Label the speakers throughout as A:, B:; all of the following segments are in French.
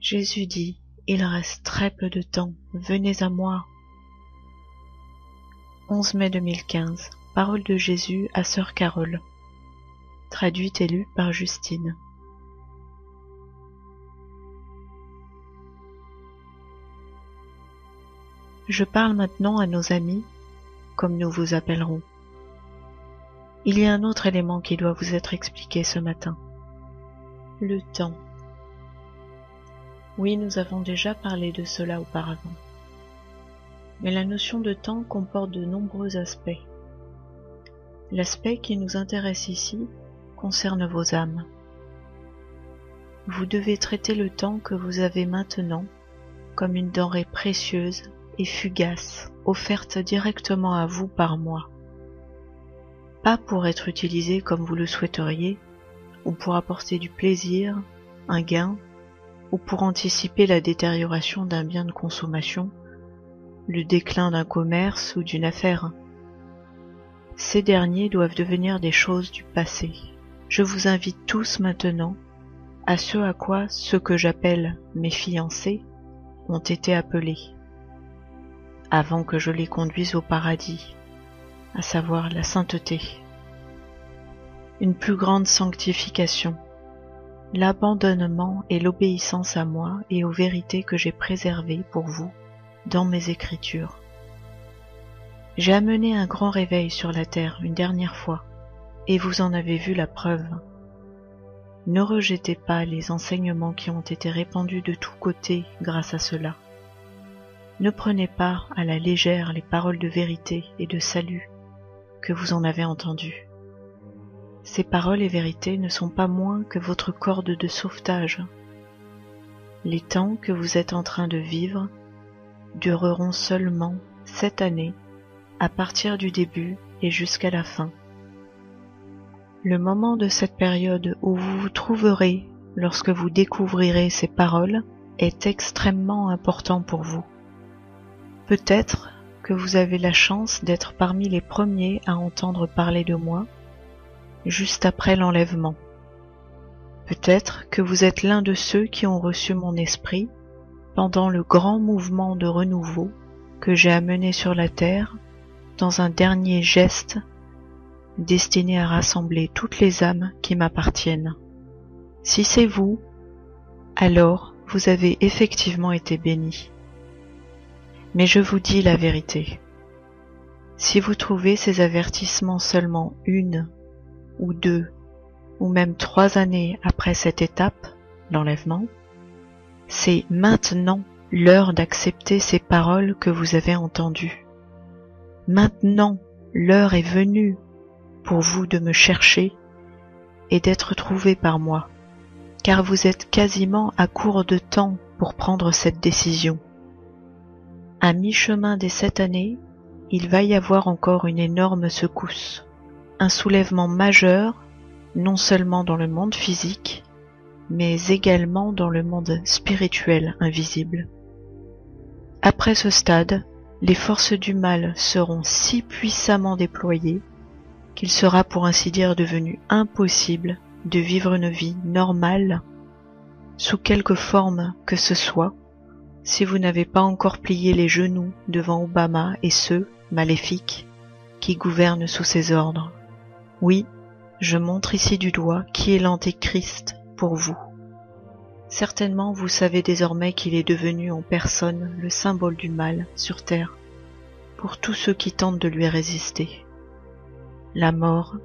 A: Jésus dit, il reste très peu de temps, venez à moi. 11 mai 2015, Parole de Jésus à Sœur Carole. Traduite et lue par Justine. Je parle maintenant à nos amis, comme nous vous appellerons. Il y a un autre élément qui doit vous être expliqué ce matin. Le temps. Oui, nous avons déjà parlé de cela auparavant. Mais la notion de temps comporte de nombreux aspects. L'aspect qui nous intéresse ici concerne vos âmes. Vous devez traiter le temps que vous avez maintenant comme une denrée précieuse et fugace, offerte directement à vous par moi. Pas pour être utilisé comme vous le souhaiteriez, ou pour apporter du plaisir, un gain, ou pour anticiper la détérioration d'un bien de consommation, le déclin d'un commerce ou d'une affaire. Ces derniers doivent devenir des choses du passé. Je vous invite tous maintenant à ce à quoi ceux que j'appelle mes fiancés ont été appelés, avant que je les conduise au paradis, à savoir la sainteté. Une plus grande sanctification, l'abandonnement et l'obéissance à moi et aux vérités que j'ai préservées pour vous dans mes Écritures. J'ai amené un grand réveil sur la terre une dernière fois, et vous en avez vu la preuve. Ne rejetez pas les enseignements qui ont été répandus de tous côtés grâce à cela. Ne prenez pas à la légère les paroles de vérité et de salut que vous en avez entendues. Ces paroles et vérités ne sont pas moins que votre corde de sauvetage. Les temps que vous êtes en train de vivre dureront seulement 7 années, à partir du début et jusqu'à la fin. Le moment de cette période où vous vous trouverez lorsque vous découvrirez ces paroles est extrêmement important pour vous. Peut-être que vous avez la chance d'être parmi les premiers à entendre parler de moi, juste après l'enlèvement. Peut-être que vous êtes l'un de ceux qui ont reçu mon esprit pendant le grand mouvement de renouveau que j'ai amené sur la terre dans un dernier geste destiné à rassembler toutes les âmes qui m'appartiennent. Si c'est vous, alors vous avez effectivement été bénis. Mais je vous dis la vérité. Si vous trouvez ces avertissements seulement 1 ou 2 ou même 3 années après cette étape, l'enlèvement, c'est maintenant l'heure d'accepter ces paroles que vous avez entendues. Maintenant, l'heure est venue pour vous de me chercher et d'être trouvé par moi, car vous êtes quasiment à court de temps pour prendre cette décision. À mi-chemin des 7 années, il va y avoir encore une énorme secousse, un soulèvement majeur, non seulement dans le monde physique, mais également dans le monde spirituel invisible. Après ce stade, les forces du mal seront si puissamment déployées qu'il sera pour ainsi dire devenu impossible de vivre une vie normale, sous quelque forme que ce soit, si vous n'avez pas encore plié les genoux devant Obama et ceux, maléfiques, qui gouvernent sous ses ordres. Oui, je montre ici du doigt qui est l'Antéchrist pour vous. Certainement vous savez désormais qu'il est devenu en personne le symbole du mal sur terre, pour tous ceux qui tentent de lui résister. La mort,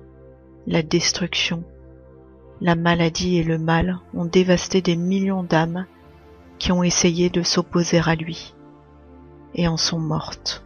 A: la destruction, la maladie et le mal ont dévasté des millions d'âmes qui ont essayé de s'opposer à lui, et en sont mortes.